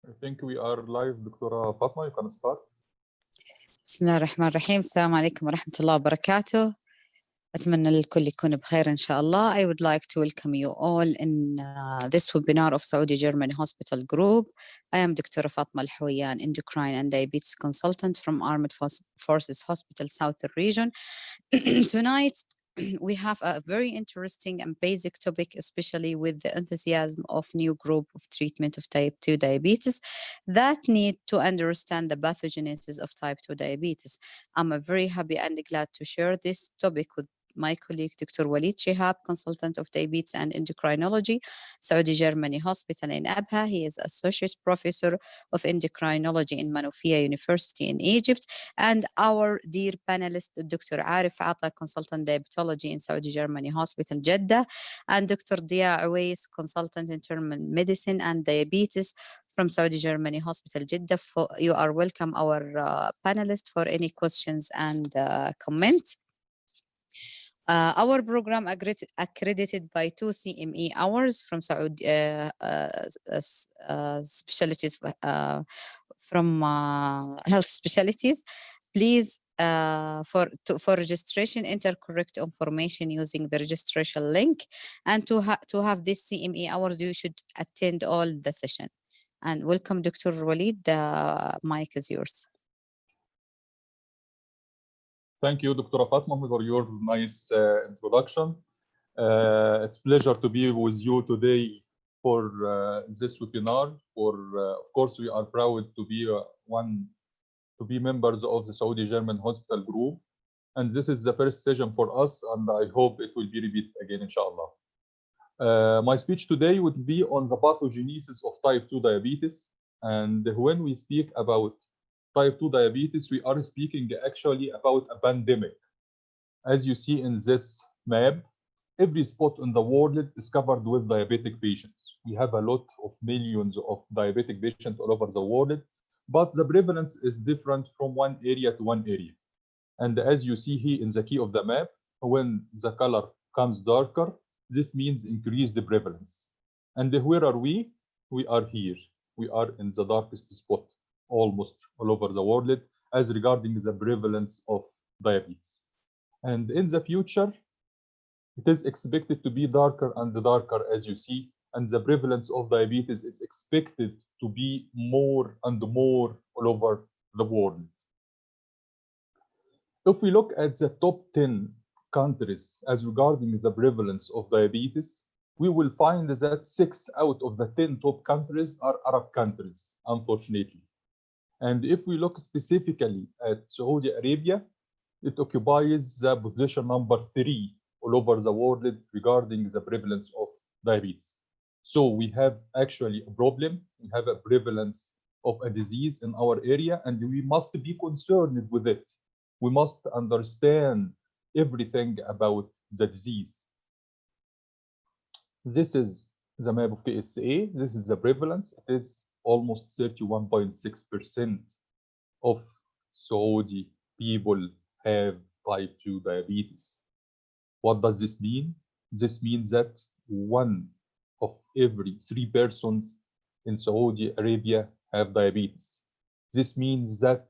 I think we are live, Dr. Fatma. You can start. بسم الله الرحمن الرحيم. السلام عليكم ورحمة الله وبركاته. أتمنى الكل يكون بخير إن شاء الله. I would like to welcome you all in this webinar of Saudi Germany Hospital Group. I am Dr. Fatma Al-Hawiyyan, endocrine and diabetes consultant from Armed Forces Hospital Southern Region. Tonight, we have a very interesting and basic topic, especially with the enthusiasm of new group of treatment of type 2 diabetes that need to understand the pathogenesis of type 2 diabetes. I'm very happy and glad to share this topic with my colleague, Dr. Walid Shihab, consultant of diabetes and endocrinology, Saudi Germany Hospital in Abha. He is associate professor of endocrinology in Manufia University in Egypt. And our dear panelist, Dr. Arif Ata, consultant diabetology in Saudi Germany Hospital, Jeddah, and Dr. Dia Awais, consultant internal medicine and diabetes from Saudi Germany Hospital, Jeddah. You are welcome, our panelists, for any questions and comments. Our program accredited by 2 CME hours from Saudi specialties from health specialties. Please, for registration, enter correct information using the registration link. And to have this CME hours, you should attend all the session. And welcome, Dr. Walid. The mic is yours. Thank you, Dr. Fatma, for your nice introduction. It's a pleasure to be with you today for this webinar. Of course, we are proud to be members of the Saudi German Hospital Group, and this is the first session for us, and I hope it will be repeated again, inshallah. My speech today would be on the pathogenesis of type 2 diabetes, and when we speak about type 2 diabetes, we are speaking actually about a pandemic. As you see in this map, every spot in the world is covered with diabetic patients. We have a lot of millions of diabetic patients all over the world, but the prevalence is different from one area to one area. And as you see here in the key of the map, when the color comes darker, this means increased prevalence. And where are we? We are here. We are in the darkest spot almost all over the world as regarding the prevalence of diabetes. And in the future, it is expected to be darker and darker, as you see, and the prevalence of diabetes is expected to be more and more all over the world. If we look at the top 10 countries as regarding the prevalence of diabetes, we will find that 6 out of the 10 top countries are Arab countries, unfortunately. And if we look specifically at Saudi Arabia, it occupies the position number 3 all over the world regarding the prevalence of diabetes. So we have actually a problem. We have a prevalence of a disease in our area, and we must be concerned with it. We must understand everything about the disease. This is the map of KSA. This is the prevalence. It is almost 31.6% of Saudi people have type 2 diabetes. What does this mean? This means that 1 of every 3 persons in Saudi Arabia have diabetes. This means that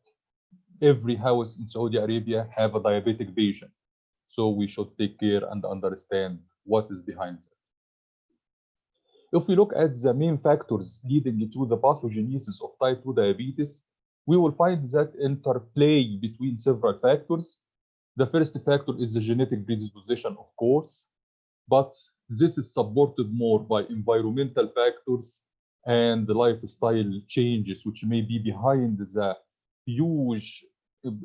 every house in Saudi Arabia have a diabetic patient. So we should take care and understand what is behind that. If we look at the main factors leading to the pathogenesis of type 2 diabetes, we will find that interplay between several factors. The first factor is the genetic predisposition, of course, but this is supported more by environmental factors and the lifestyle changes, which may be behind the huge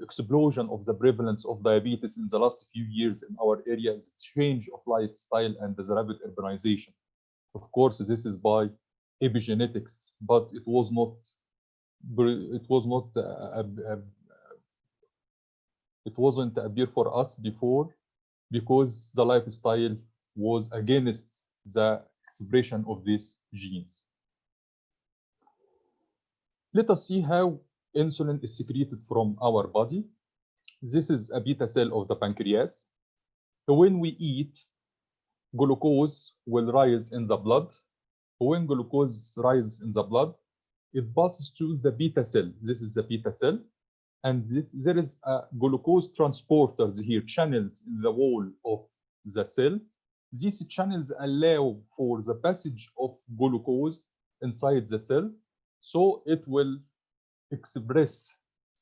explosion of the prevalence of diabetes in the last few years in our area. Is change of lifestyle and the rapid urbanization. Of course, this is by epigenetics, but it wasn't appear for us before because the lifestyle was against the expression of these genes. Let us see how insulin is secreted from our body. This is a beta cell of the pancreas. So when we eat, glucose will rise in the blood. When glucose rises in the blood, it passes to the beta cell. This is the beta cell. And there is a glucose transporters here, channels in the wall of the cell. These channels allow for the passage of glucose inside the cell, so it will express,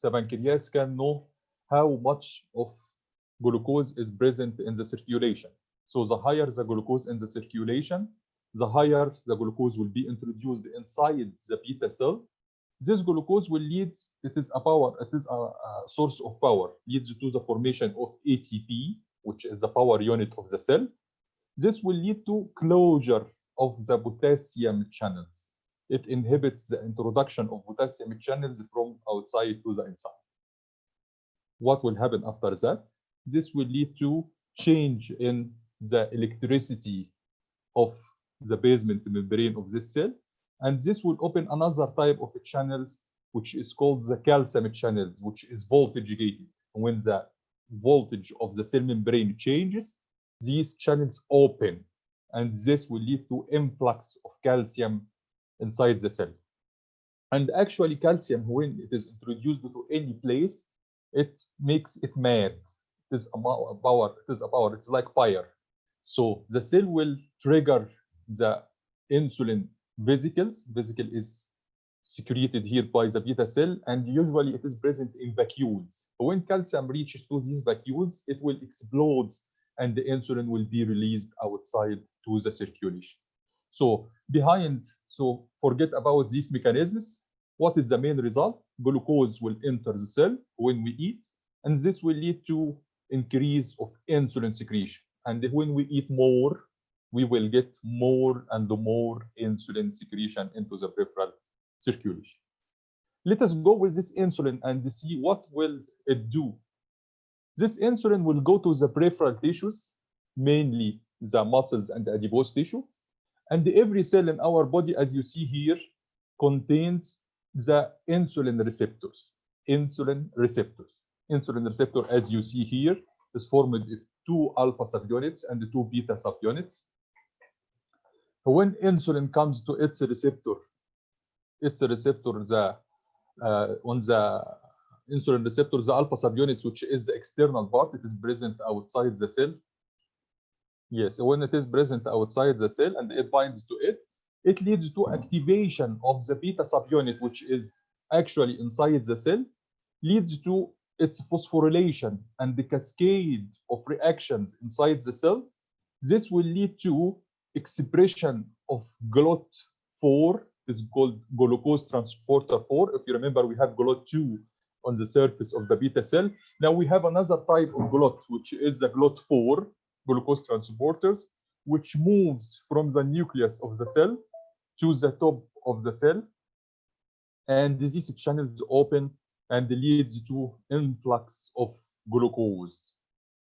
the pancreas can know how much of glucose is present in the circulation. So the higher the glucose in the circulation, the higher the glucose will be introduced inside the beta cell. This glucose will lead, it is a source of power, leads to the formation of ATP, which is the power unit of the cell. This will lead to closure of the potassium channels. It inhibits the introduction of potassium channels from outside to the inside. What will happen after that? This will lead to change in the electricity of the basement membrane of this cell. And this will open another type of channels, which is called the calcium channels, which is voltage gated. When the voltage of the cell membrane changes, these channels open, and this will lead to influx of calcium inside the cell. And actually, calcium, when it is introduced to any place, it makes it mad. It is a power. It is a power. It's like fire. So the cell will trigger the insulin vesicles. Vesicle is secreted here by the beta cell, and usually it is present in vacuoles. When calcium reaches to these vacuoles, it will explode, and the insulin will be released outside to the circulation. So forget about these mechanisms. What is the main result? Glucose will enter the cell when we eat, and this will lead to increase of insulin secretion. And when we eat more, we will get more and more insulin secretion into the peripheral circulation. Let us go with this insulin and see what will it do. This insulin will go to the peripheral tissues, mainly the muscles and the adipose tissue. And every cell in our body, as you see here, contains the insulin receptors. Insulin receptors. Insulin receptor, as you see here, is formed of 2 alpha subunits and 2 beta subunits. When insulin comes to its receptor, on the insulin receptor, the alpha subunits, which is the external part, it is present outside the cell. Yes, when it is present outside the cell and it binds to it, it leads to activation of the beta subunit, which is actually inside the cell, leads to its phosphorylation and the cascade of reactions inside the cell. This will lead to expression of GLUT4, is called glucose transporter 4. If you remember, we have GLUT2 on the surface of the beta cell. Now we have another type of GLUT, which is the GLUT4, glucose transporters, which moves from the nucleus of the cell to the top of the cell. And these channels open and leads to influx of glucose.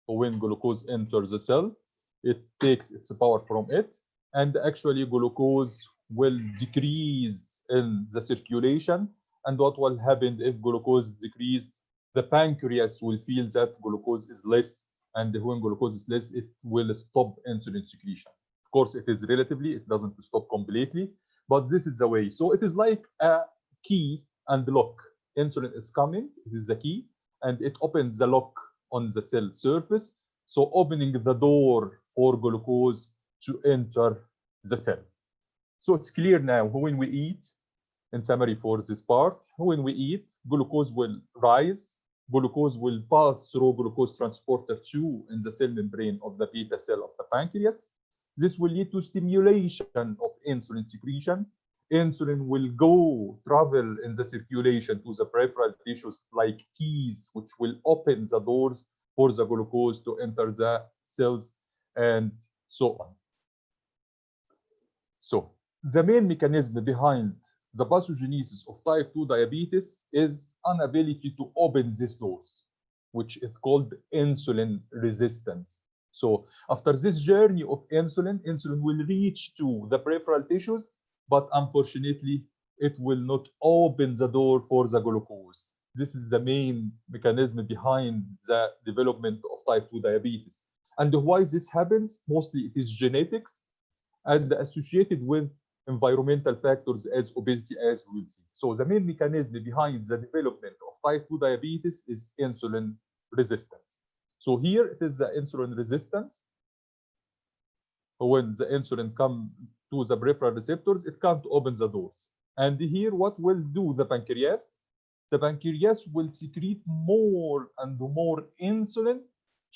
So when glucose enters the cell, it takes its power from it, and actually glucose will decrease in the circulation. And what will happen if glucose decreased? The pancreas will feel that glucose is less, and when glucose is less, it will stop insulin secretion. Of course, it is relatively, it doesn't stop completely, but this is the way. So it is like a key and lock. Insulin is coming, it is the key, and it opens the lock on the cell surface, so opening the door for glucose to enter the cell. So it's clear now, when we eat, in summary for this part, when we eat, glucose will rise, glucose will pass through glucose transporter 2 in the cell membrane of the beta cell of the pancreas. This will lead to stimulation of insulin secretion. Insulin will travel in the circulation to the peripheral tissues like keys, which will open the doors for the glucose to enter the cells, and so on. So the main mechanism behind the pathogenesis of type 2 diabetes is inability to open these doors, which is called insulin resistance. So after this journey of insulin will reach to the peripheral tissues, but unfortunately, it will not open the door for the glucose. This is the main mechanism behind the development of type 2 diabetes. And why this happens? Mostly it is genetics and associated with environmental factors as obesity, as we will see. So the main mechanism behind the development of type 2 diabetes is insulin resistance. So here it is the insulin resistance. When the insulin comes to the peripheral receptors, it can't open the doors. And here what will do the pancreas? The pancreas will secrete more and more insulin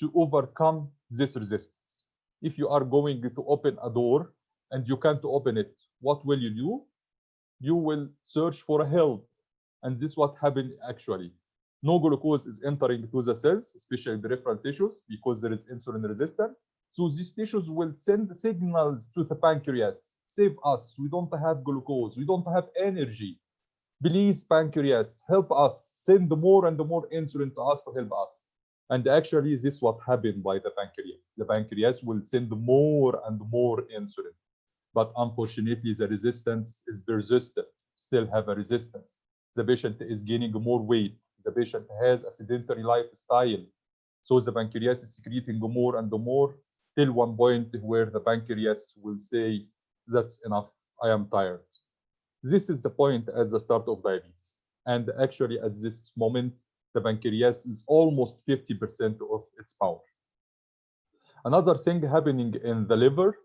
to overcome this resistance. If you are going to open a door and you can't open it, what will you do? You will search for help. And this is what happened actually. No glucose is entering to the cells, especially peripheral tissues, because there is insulin resistance. So these tissues will send signals to the pancreas. Save us. We don't have glucose. We don't have energy. Please, pancreas, help us. Send more and more insulin to us to help us. And actually, this is what happened by the pancreas. The pancreas will send more and more insulin. But unfortunately, the resistance is persistent, still have a resistance. The patient is gaining more weight. The patient has a sedentary lifestyle. So the pancreas is secreting more and more till one point where the pancreas will say, that's enough, I am tired. This is the point at the start of diabetes. And actually at this moment, the pancreas is almost 50% of its power. Another thing happening in the liver,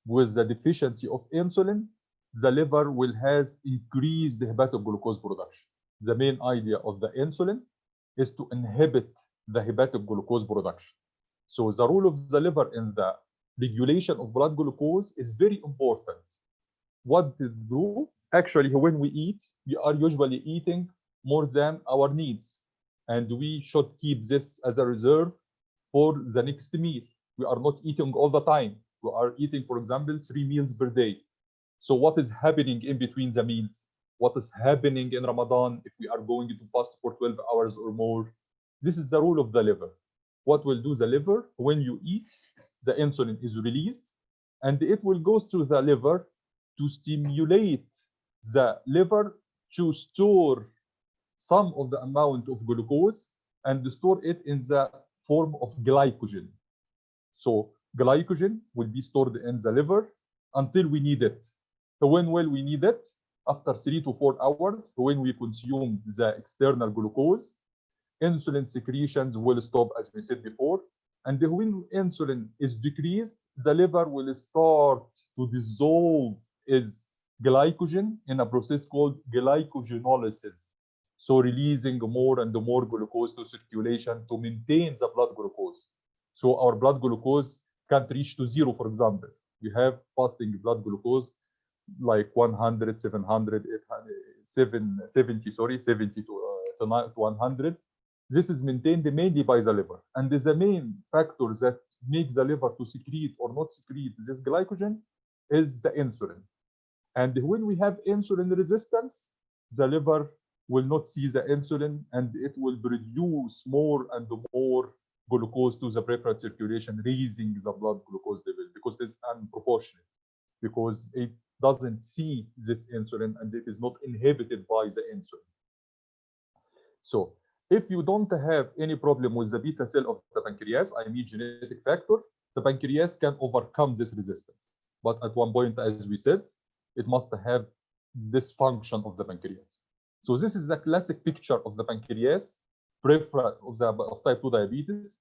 with the deficiency of insulin, the liver will has increased hepatic glucose production. The main idea of the insulin is to inhibit the hepatic glucose production. So the role of the liver in the regulation of blood glucose is very important. What to do? Actually, when we eat, we are usually eating more than our needs. And we should keep this as a reserve for the next meal. We are not eating all the time. We are eating, for example, 3 meals per day. So what is happening in between the meals? What is happening in Ramadan if we are going to fast for 12 hours or more? This is the role of the liver. What will do the liver? When you eat, the insulin is released, and it will go to the liver to stimulate the liver to store some of the amount of glucose and store it in the form of glycogen. So glycogen will be stored in the liver until we need it. So when will we need it? After 3 to 4 hours, when we consume the external glucose, insulin secretions will stop, as we said before. And when insulin is decreased, the liver will start to dissolve its glycogen in a process called glycogenolysis. So releasing more and more glucose to circulation to maintain the blood glucose. So our blood glucose can't reach to 0, for example. We have fasting blood glucose like 100, 700, 70 to 100. This is maintained mainly by the liver. And the main factor that makes the liver to secrete or not secrete this glycogen is the insulin. And when we have insulin resistance, the liver will not see the insulin and it will produce more and more glucose to the peripheral circulation, raising the blood glucose level because it is unproportionate, because it doesn't see this insulin and it is not inhibited by the insulin. So if you don't have any problem with the beta cell of the pancreas, I mean genetic factor, the pancreas can overcome this resistance. But at one point, as we said, it must have dysfunction of the pancreas. So this is the classic picture of the pancreas, peripheral of type 2 diabetes,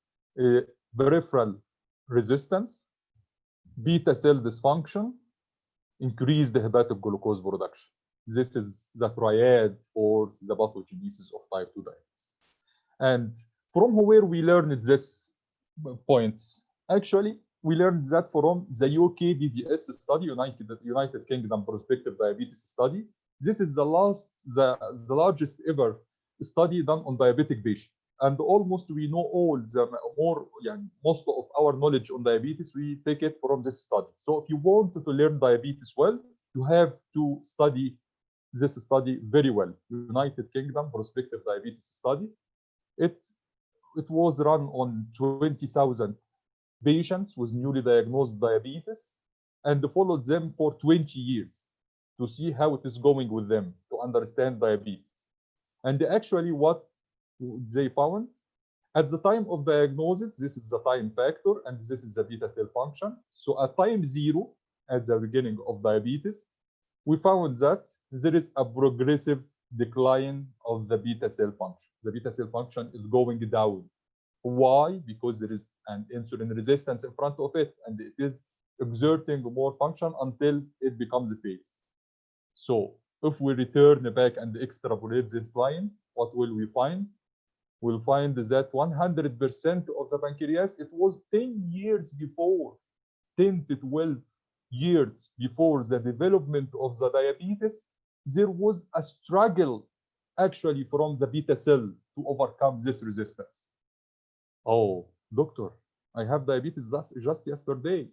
peripheral resistance, beta cell dysfunction, increased hepatic glucose production. This is the triad or the pathogenesis of type 2 diabetes. And from where we learned this points, actually, we learned that from the UK DDS study, United Kingdom Prospective Diabetes Study. This is the largest ever study done on diabetic patients. And almost we know most of our knowledge on diabetes, we take it from this study. So if you want to learn diabetes well, you have to study this study very well. United Kingdom Prospective Diabetes Study. It was run on 20,000 patients with newly diagnosed diabetes and followed them for 20 years to see how it is going with them, to understand diabetes. And actually what they found, at the time of diagnosis, this is the time factor and this is the beta cell function. So at time 0, at the beginning of diabetes, we found that there is a progressive decline of the beta cell function. The beta cell function is going down. Why? Because there is an insulin resistance in front of it, and it is exerting more function until it becomes a phase. So if we return back and extrapolate this line, what will we find? We'll find that 100% of the pancreas, it was 10 years before, 10 to 12 years before the development of the diabetes, there was a struggle actually from the beta cell to overcome this resistance. Oh, doctor, I have diabetes just yesterday.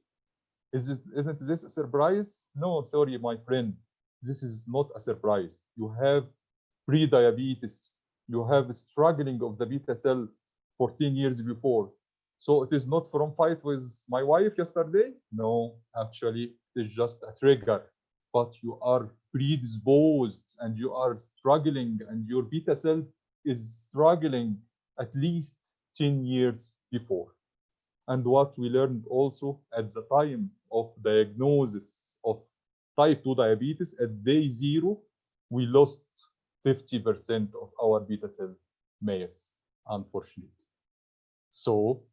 Isn't this a surprise? No, sorry, my friend. This is not a surprise. You have pre-diabetes. You have struggling of the beta cell 14 years before. So it is not from fight with my wife yesterday. No, actually, it is just a trigger. But you are predisposed and you are struggling, and your beta cell is struggling at least 10 years before. And what we learned also at the time of diagnosis of type 2 diabetes, at day 0, we lost 50% of our beta cell mass, unfortunately. So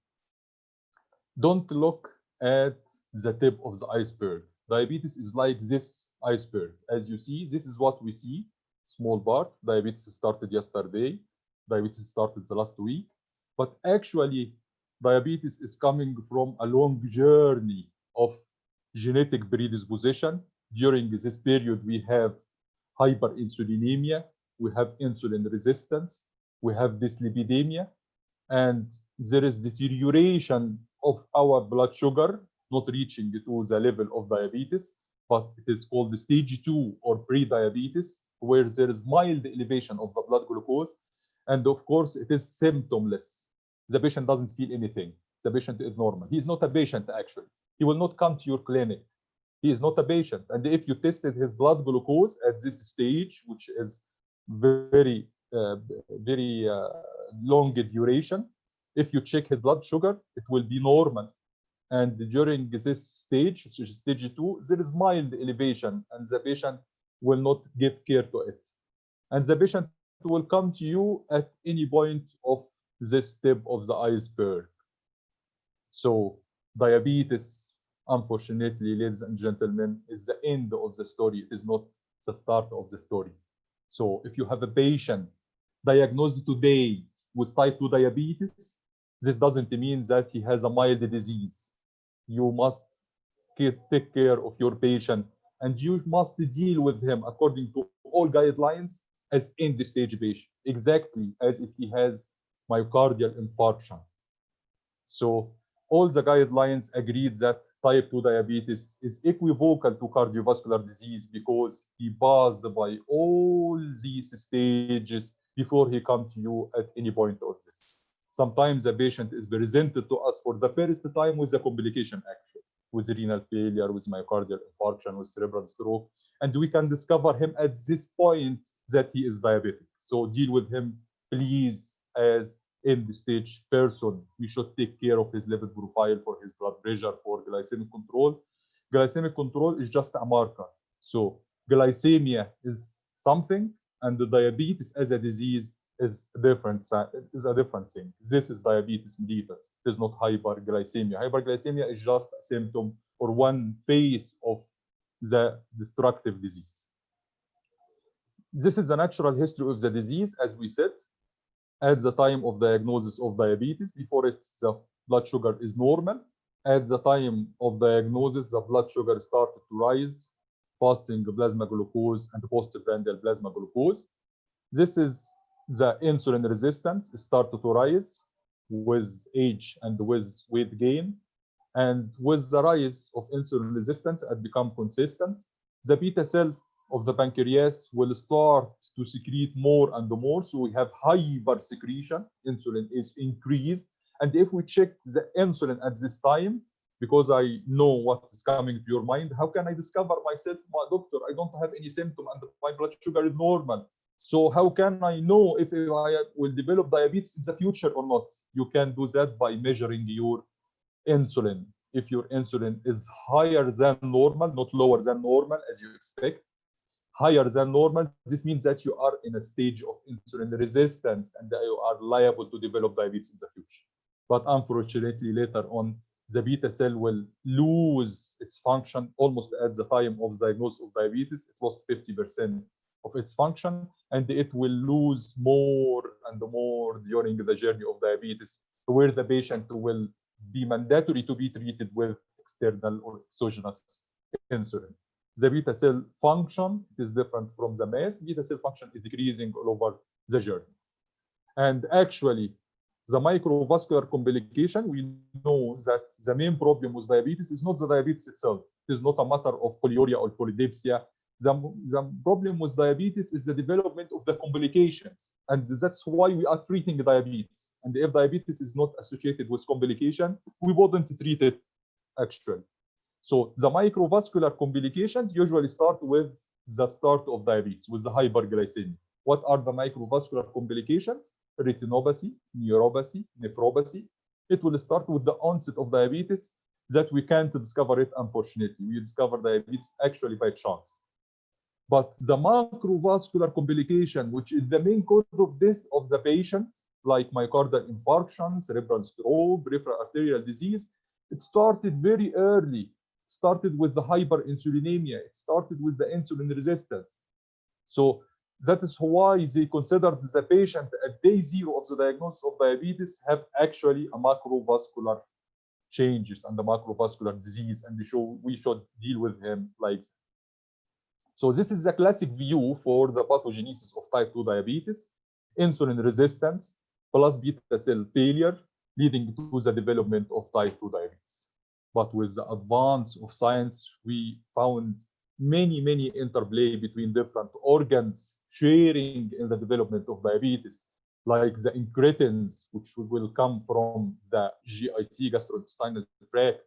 don't look at the tip of the iceberg. Diabetes is like this iceberg. As you see, this is what we see, small part. Diabetes started yesterday. Diabetes started the last week. But actually, diabetes is coming from a long journey of genetic predisposition. During this period, we have hyperinsulinemia, we have insulin resistance, we have dyslipidemia, and there is deterioration of our blood sugar, not reaching to the level of diabetes, but it is called stage 2 or pre-diabetes, where there is mild elevation of the blood glucose. And of course, it is symptomless. The patient doesn't feel anything. The patient is normal. He is not a patient, actually. He will not come to your clinic. He is not a patient. And if you tested his blood glucose at this stage, which is very long duration, if you check his blood sugar, it will be normal. And during this stage, which is stage 2, there is mild elevation, and the patient will not give care to it. And the patient will come to you at any point of this tip of the iceberg. So diabetes, unfortunately, ladies and gentlemen, is the end of the story. It is not the start of the story. So if you have a patient diagnosed today with type 2 diabetes, this doesn't mean that he has a mild disease. You must take care of your patient, and you must deal with him according to all guidelines as end-stage patient, exactly as if he has myocardial infarction. So all the guidelines agreed that type 2 diabetes is equivocal to cardiovascular disease because he passed by all these stages before he comes to you at any point of this. Sometimes the patient is presented to us for the first time with a complication, actually, with renal failure, with myocardial infarction, with cerebral stroke, and we can discover him at this point that he is diabetic. So deal with him, please, as end-stage person. We should take care of his lipid profile, for his blood pressure, for glycemic control. Glycemic control is just a marker. So glycemia is something, and the diabetes as a disease is a different thing. This is diabetes mellitus. It is not hyperglycemia. Hyperglycemia is just a symptom or one phase of the destructive disease. This is the natural history of the disease, as we said. At the time of diagnosis of diabetes, before it, the blood sugar is normal. At the time of diagnosis, the blood sugar started to rise, fasting plasma glucose and postprandial plasma glucose. This is the insulin resistance started to rise with age and with weight gain. And with the rise of insulin resistance, it become consistent. The beta cell of the pancreas will start to secrete more and more. So we have hyper secretion. Insulin is increased. And if we check the insulin at this time, because I know what is coming to your mind, how can I discover myself, my doctor? I don't have any symptom and my blood sugar is normal. So how can I know if I will develop diabetes in the future or not? You can do that by measuring your insulin. If your insulin is higher than normal, not lower than normal as you expect, higher than normal, this means that you are in a stage of insulin resistance and you are liable to develop diabetes in the future. But unfortunately, later on, the beta cell will lose its function almost at the time of diagnosis of diabetes. It lost 50% of its function, and it will lose more and more during the journey of diabetes, where the patient will be mandatory to be treated with external or exogenous insulin. The beta cell function is different from the mass. Beta cell function is decreasing all over the journey. And actually, the microvascular complication, we know that the main problem with diabetes is not the diabetes itself. It is not a matter of polyuria or polydipsia. The problem with diabetes is the development of the complications. And that's why we are treating diabetes. And if diabetes is not associated with complication, we wouldn't treat it actually. So the microvascular complications usually start with the start of diabetes, with the hyperglycemia. What are the microvascular complications? Retinopathy, neuropathy, nephropathy. It will start with the onset of diabetes that we can't discover it, unfortunately. We discover diabetes actually by chance. But the macrovascular complication, which is the main cause of death of the patient, like myocardial infarction, cerebral stroke, peripheral arterial disease, it started very early. It started with the hyperinsulinemia. It started with the insulin resistance. So that is why they considered the patient at day 0 of the diagnosis of diabetes have actually a macrovascular changes and the macrovascular disease, and we should deal with him like that. So this is the classic view for the pathogenesis of type 2 diabetes: insulin resistance plus beta cell failure, leading to the development of type 2 diabetes. But with the advance of science, we found many interplay between different organs sharing in the development of diabetes, like the incretins, which will come from the GIT, gastrointestinal tract,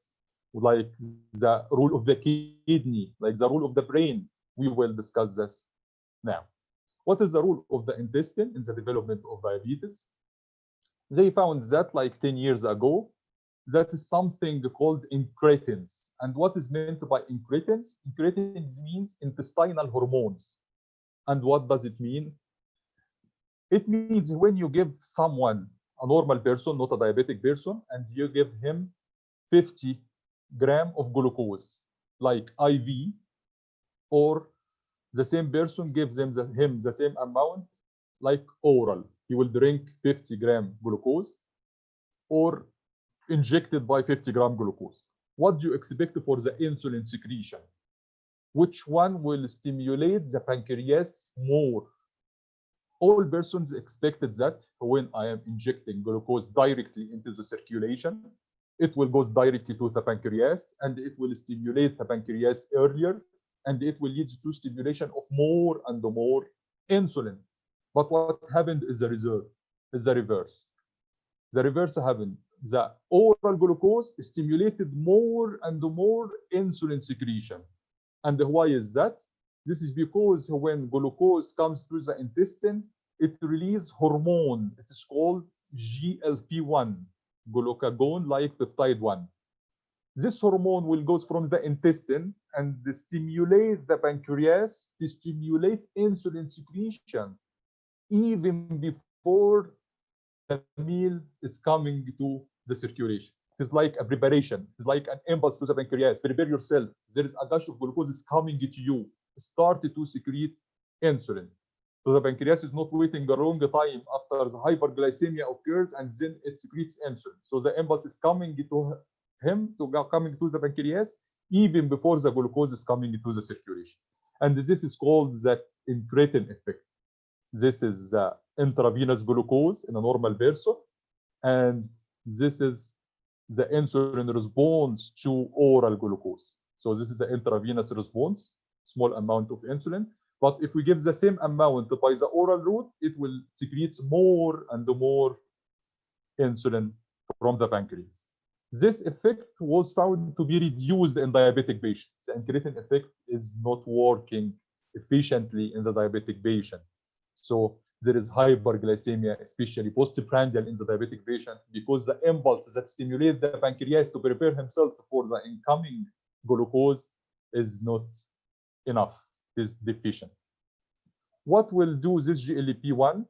like the role of the kidney, like the role of the brain. We will discuss this now. What is the role of the intestine in the development of diabetes? They found that like 10 years ago, that is something called incretins. And what is meant by incretins? Incretins means intestinal hormones. And what does it mean? It means when you give someone, a normal person, not a diabetic person, and you give him 50 grams of glucose, like IV, or the same person gives him the same amount, like oral. He will drink 50 grams glucose, or injected by 50 gram glucose. What do you expect for the insulin secretion? Which one will stimulate the pancreas more? All persons expected that when I am injecting glucose directly into the circulation, it will go directly to the pancreas and it will stimulate the pancreas earlier, and it will lead to stimulation of more and more insulin. But what happened is the reverse. The reverse happened. The oral glucose stimulated more and more insulin secretion. And why is that? This is because when glucose comes through the intestine, it releases hormone. It is called GLP-1, glucagon-like peptide 1. This hormone will go from the intestine and stimulate the pancreas to stimulate insulin secretion even before the meal is coming to the circulation. It is like a preparation. It's like an impulse to the pancreas. Prepare yourself. There is a gush of glucose is coming to you. Start to secrete insulin. So the pancreas is not waiting a long time after the hyperglycemia occurs and then it secretes insulin. So the impulse is coming to him, coming to the pancreas, even before the glucose is coming to the circulation. And this is called the incretin effect. This is intravenous glucose in a normal person, and this is the insulin response to oral glucose. So this is the intravenous response, small amount of insulin. But if we give the same amount by the oral route, it will secrete more and more insulin from the pancreas. This effect was found to be reduced in diabetic patients. The incretin effect is not working efficiently in the diabetic patient. So there is hyperglycemia, especially postprandial in the diabetic patient, because the impulse that stimulates the pancreas to prepare himself for the incoming glucose is not enough. is deficient. What will do this GLP-1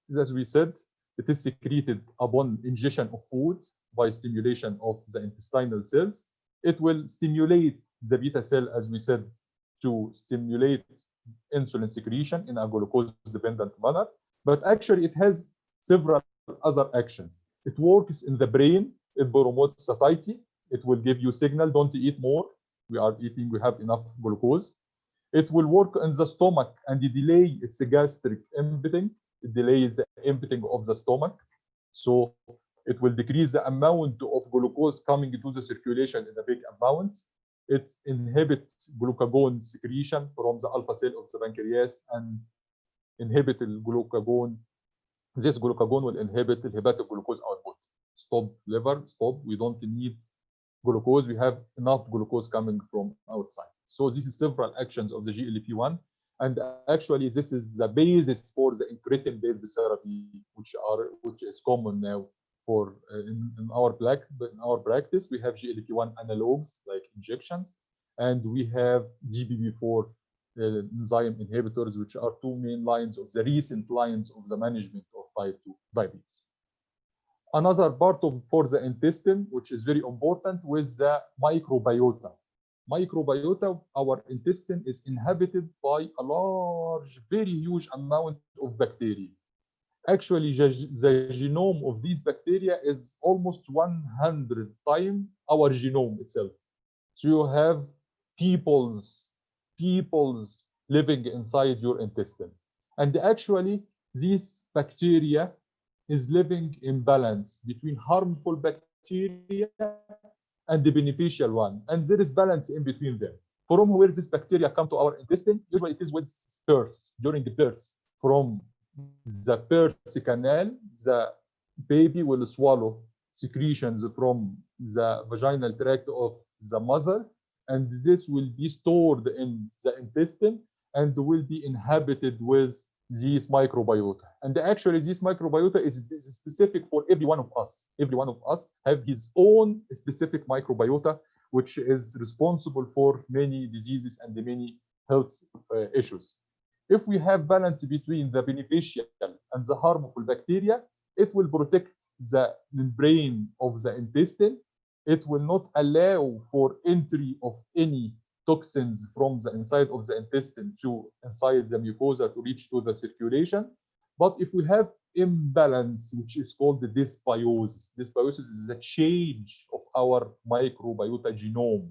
is, as we said, it is secreted upon ingestion of food by stimulation of the intestinal cells. It will stimulate the beta cell, as we said, to stimulate insulin secretion in a glucose-dependent manner. But actually, it has several other actions. It works in the brain. It promotes satiety. It will give you signal, don't eat more. We are eating, we have enough glucose. It will work in the stomach and delay its gastric emptying. It delays the emptying of the stomach. So it will decrease the amount of glucose coming into the circulation in a big amount. It inhibits glucagon secretion from the alpha cell of the pancreas and inhibit the glucagon. This glucagon will inhibit the hepatic glucose output. Stop liver, stop. We don't need glucose. We have enough glucose coming from outside. So this is several actions of the GLP-1. And actually, this is the basis for the incretin-based therapy, which is common now for in our practice. We have GLP-1 analogs like injections, and we have GBB4 enzyme inhibitors, which are two main lines of the recent lines of the management of type 2 diabetes. Another part for the intestine, which is very important, with the microbiota. Microbiota, our intestine is inhabited by a large, very huge amount of bacteria. Actually, the genome of these bacteria is almost 100 times our genome itself. So you have peoples living inside your intestine. And actually, these bacteria is living in balance between harmful bacteria and the beneficial one. And there is balance in between them. From where this bacteria come to our intestine, usually it is with birth, during the birth. From the birth canal, the baby will swallow secretions from the vaginal tract of the mother, and this will be stored in the intestine and will be inhabited with this microbiota. And actually, this microbiota is specific for every one of us. Every one of us have his own specific microbiota, which is responsible for many diseases and many health issues. If we have balance between the beneficial and the harmful bacteria, it will protect the membrane of the intestine. It will not allow for entry of any toxins from the inside of the intestine to inside the mucosa to reach to the circulation. But if we have imbalance, which is called the dysbiosis, dysbiosis is the change of our microbiota genome.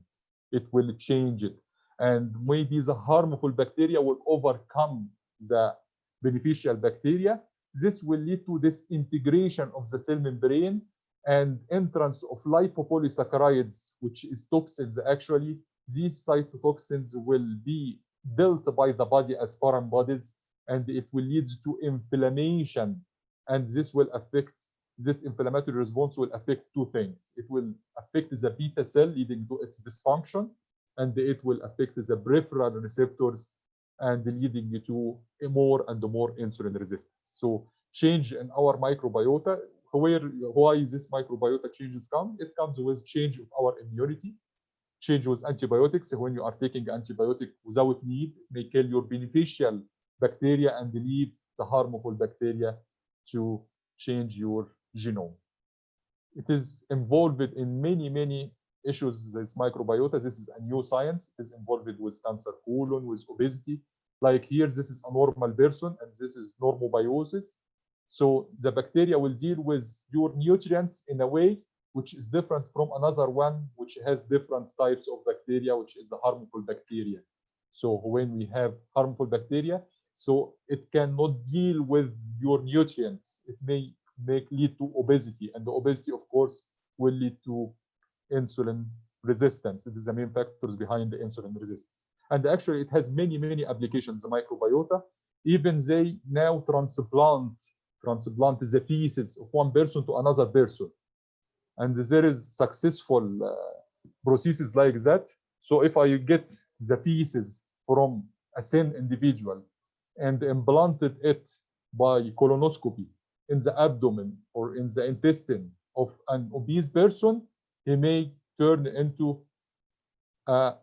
It will change it. And maybe the harmful bacteria will overcome the beneficial bacteria. This will lead to disintegration of the cell membrane and entrance of lipopolysaccharides, which is toxins actually. These cytotoxins will be dealt by the body as foreign bodies, and it will lead to inflammation. And this will affect, this inflammatory response will affect two things. It will affect the beta cell, leading to its dysfunction, and it will affect the peripheral receptors and leading to more and more insulin resistance. So change in our microbiota, why this microbiota changes come? It comes with change of our immunity, change with antibiotics. When you are taking antibiotic without need, it may kill your beneficial bacteria and leave the harmful bacteria to change your genome. It is involved in many issues, this microbiota. This is a new science. It is involved with cancer colon, with obesity. Like here, this is a normal person, and this is normobiosis. So the bacteria will deal with your nutrients in a way which is different from another one, which has different types of bacteria, which is the harmful bacteria. So when we have harmful bacteria, so it cannot deal with your nutrients. It may lead to obesity, and the obesity, of course, will lead to insulin resistance. It is the main factors behind the insulin resistance. And actually, it has many applications, the microbiota. Even they now transplant the feces of one person to another person. And there is successful processes like that. So if I get the feces from a thin individual and implanted it by colonoscopy in the abdomen or in the intestine of an obese person, he may turn into a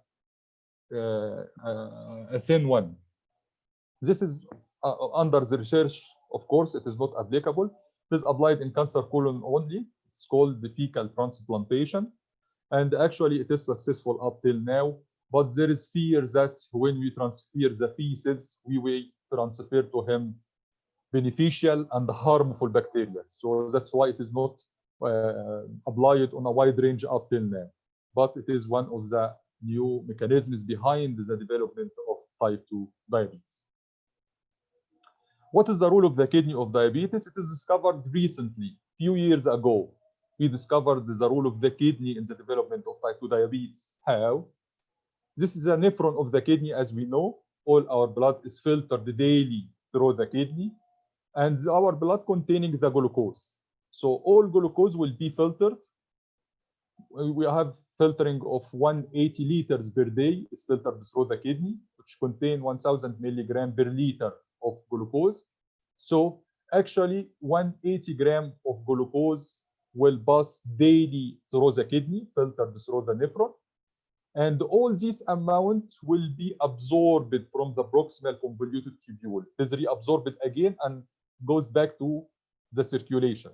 a thin one. This is under the research, of course, it is not applicable. It is applied in cancer colon only. It's called the fecal transplantation. And actually, it is successful up till now. But there is fear that when we transfer the feces, we will transfer to him beneficial and harmful bacteria. So that's why it is not applied on a wide range up till now. But it is one of the new mechanisms behind the development of type 2 diabetes. What is the role of the kidney of diabetes? It is discovered recently, few years ago. We discovered the role of the kidney in the development of type 2 diabetes. How? This is a nephron of the kidney, as we know. All our blood is filtered daily through the kidney, and our blood containing the glucose. So all glucose will be filtered. We have filtering of 180 liters per day is filtered through the kidney, which contain 1,000 milligram per liter of glucose. So actually 180 gram of glucose will pass daily through the kidney, filtered through the nephron. And all this amount will be absorbed from the proximal convoluted tubule. It is reabsorbed again and goes back to the circulation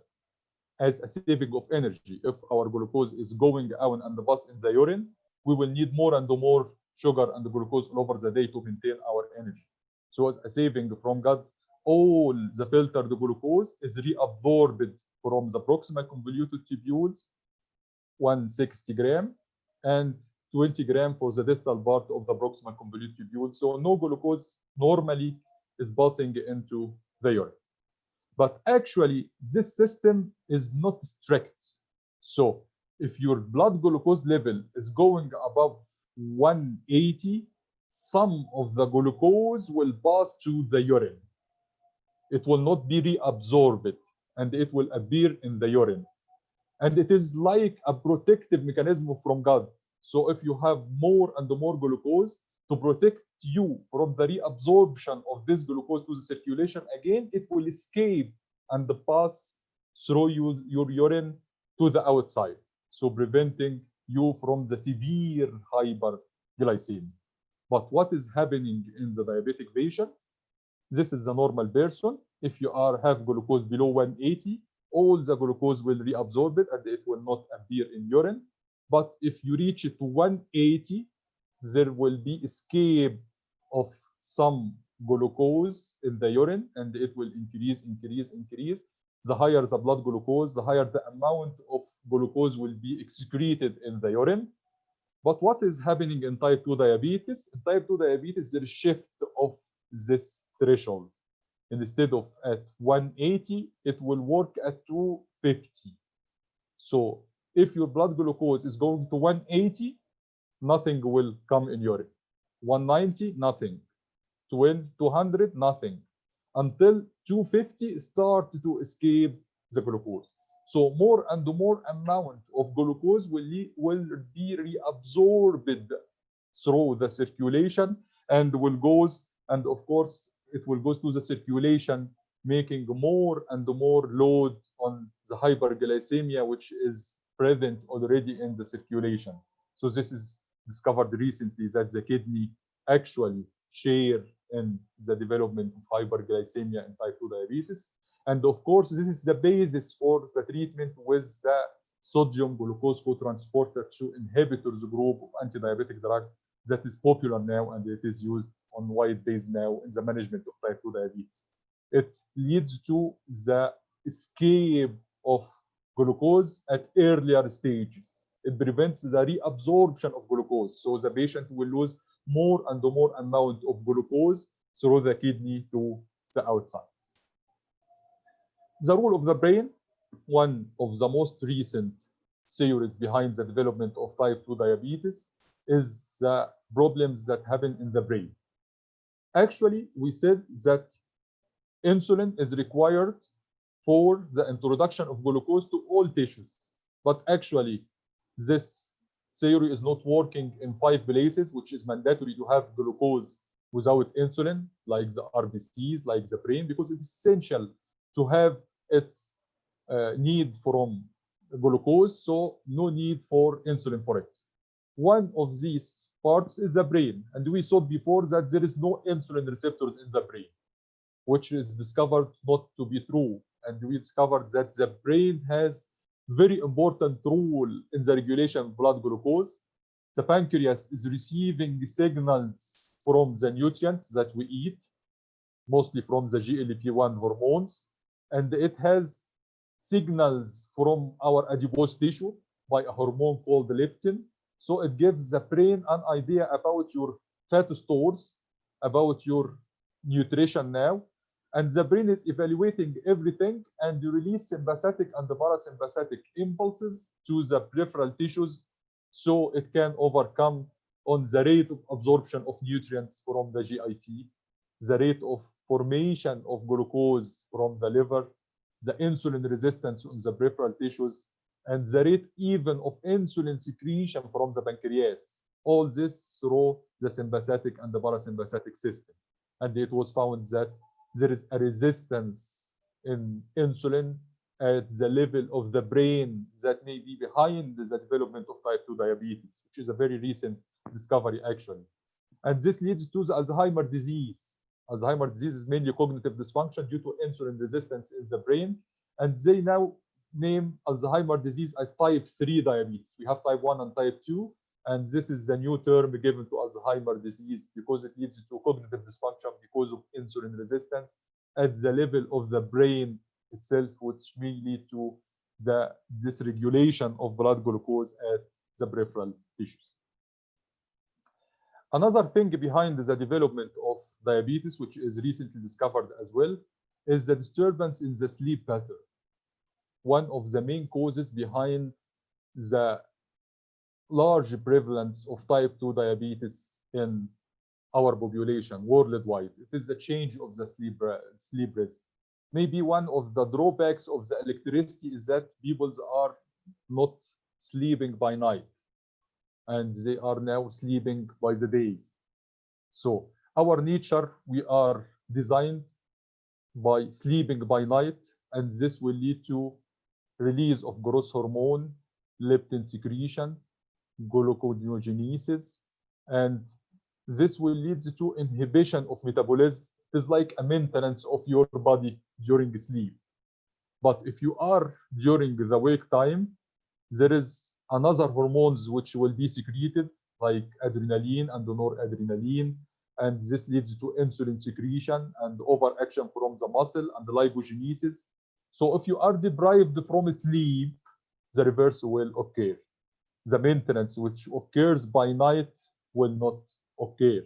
as a saving of energy. If our glucose is going out and pass in the urine, we will need more and more sugar and glucose all over the day to maintain our energy. So as a saving from God, all the filtered glucose is reabsorbed from the proximal convoluted tubules, 160 gram, and 20 gram for the distal part of the proximal convoluted tubule. So no glucose normally is passing into the urine. But actually, this system is not strict. So if your blood glucose level is going above 180, some of the glucose will pass to the urine. It will not be reabsorbed, and it will appear in the urine. And it is like a protective mechanism from God. So if you have more and more glucose, to protect you from the reabsorption of this glucose to the circulation again, it will escape and pass through your urine to the outside. So preventing you from the severe hyperglycemia. But what is happening in the diabetic patient? This is the normal person. If you have glucose below 180, all the glucose will reabsorb it and it will not appear in urine. But if you reach it to 180, there will be escape of some glucose in the urine, and it will increase. The higher the blood glucose, the higher the amount of glucose will be excreted in the urine. But what is happening in type 2 diabetes? In type 2 diabetes, there is shift of this threshold. Instead of at 180, it will work at 250. So if your blood glucose is going to 180, nothing will come in urine. 190, nothing. 200, nothing. Until 250, start to escape the glucose. So more and more amount of glucose will be reabsorbed through the circulation and will goes, and of course it will go to the circulation, making more and more load on the hyperglycemia, which is present already in the circulation. So this is discovered recently that the kidney actually share in the development of hyperglycemia in type 2 diabetes. And of course, this is the basis for the treatment with the sodium glucose cotransporter 2 inhibitors group of anti-diabetic drug that is popular now, and it is used on wide base now in the management of type 2 diabetes. It leads to the escape of glucose at earlier stages. It prevents the reabsorption of glucose. So the patient will lose more and more amount of glucose through the kidney to the outside. The role of the brain, one of the most recent theories behind the development of type 2 diabetes, is the problems that happen in the brain. Actually, we said that insulin is required for the introduction of glucose to all tissues. But actually, this theory is not working in 5 places, which is mandatory to have glucose without insulin, like the RBCs, like the brain, because it's essential to have its need from glucose, so no need for insulin for it. One of these parts is the brain. And we saw before that there is no insulin receptors in the brain, which is discovered not to be true. And we discovered that the brain has very important role in the regulation of blood glucose. The pancreas is receiving signals from the nutrients that we eat, mostly from the GLP-1 hormones, and it has signals from our adipose tissue by a hormone called leptin. So it gives the brain an idea about your fat stores, about your nutrition now, and the brain is evaluating everything and release sympathetic and parasympathetic impulses to the peripheral tissues so it can overcome on the rate of absorption of nutrients from the GIT, the rate of formation of glucose from the liver, the insulin resistance on the peripheral tissues, and the rate even of insulin secretion from the pancreas. All this through the sympathetic and the parasympathetic system. And it was found that there is a resistance in insulin at the level of the brain that may be behind the development of type 2 diabetes, which is a very recent discovery actually. And this leads to the Alzheimer's disease. Alzheimer's disease is mainly cognitive dysfunction due to insulin resistance in the brain. And they now name Alzheimer's disease as type 3 diabetes. We have type 1 and type 2. And this is the new term given to Alzheimer's disease because it leads to cognitive dysfunction because of insulin resistance at the level of the brain itself, which may lead to the dysregulation of blood glucose at the peripheral tissues. Another thing behind the development of diabetes, which is recently discovered as well, is the disturbance in the sleep pattern. One of the main causes behind the large prevalence of type 2 diabetes in our population worldwide. It is the change of the sleep rhythm. Maybe one of the drawbacks of the electricity is that people are not sleeping by night and they are now sleeping by the day. So our nature, we are designed by sleeping by night, and this will lead to release of growth hormone, leptin secretion, gluconeogenesis, and this will lead to inhibition of metabolism. It is like a maintenance of your body during sleep. But if you are during the wake time, there is another hormones which will be secreted, like adrenaline and noradrenaline, and this leads to insulin secretion and overaction from the muscle and the lipogenesis. So if you are deprived from sleep, the reverse will occur. The maintenance which occurs by night will not occur.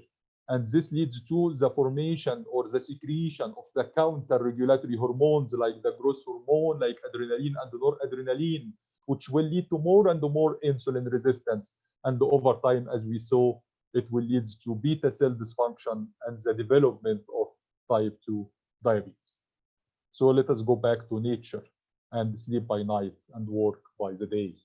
And this leads to the formation or the secretion of the counter-regulatory hormones like the growth hormone, like adrenaline and noradrenaline, which will lead to more and more insulin resistance. And over time, as we saw, it will lead to beta cell dysfunction and the development of type 2 diabetes. So let us go back to nature and sleep by night and work by the day.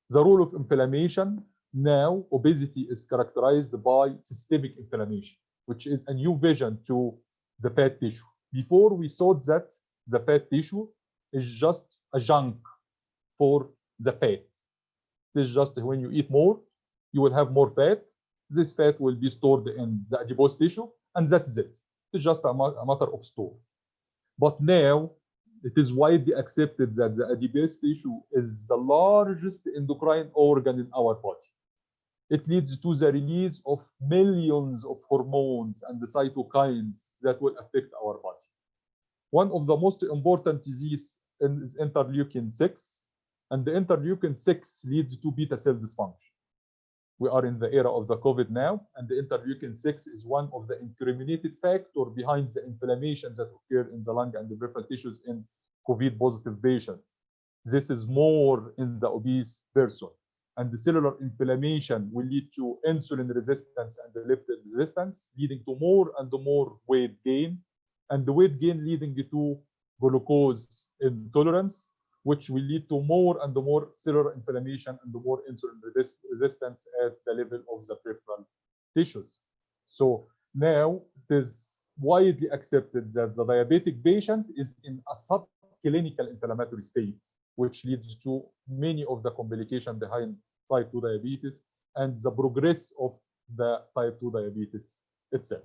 The role of inflammation. Now, obesity is characterized by systemic inflammation, which is a new vision to the fat tissue. Before, we thought that the fat tissue is just a junk for the fat. It is just when you eat more, you will have more fat. This fat will be stored in the adipose tissue, and that's it. It's just a matter of store. But now, it is widely accepted that the adipose tissue is the largest endocrine organ in our body. It leads to the release of millions of hormones and the cytokines that will affect our body. One of the most important diseases is interleukin 6, and the interleukin 6 leads to beta cell dysfunction. We are in the era of the COVID now, and the interleukin 6 is one of the incriminated factors behind the inflammation that occur in the lung and the peripheral tissues in COVID positive patients. This is more in the obese person. And the cellular inflammation will lead to insulin resistance and the leptin resistance, leading to more and more weight gain, and the weight gain leading to glucose intolerance, which will lead to more and more cellular inflammation and more insulin resistance at the level of the peripheral tissues. So now it is widely accepted that the diabetic patient is in a subclinical inflammatory state, which leads to many of the complications behind type 2 diabetes, and the progress of the type 2 diabetes itself.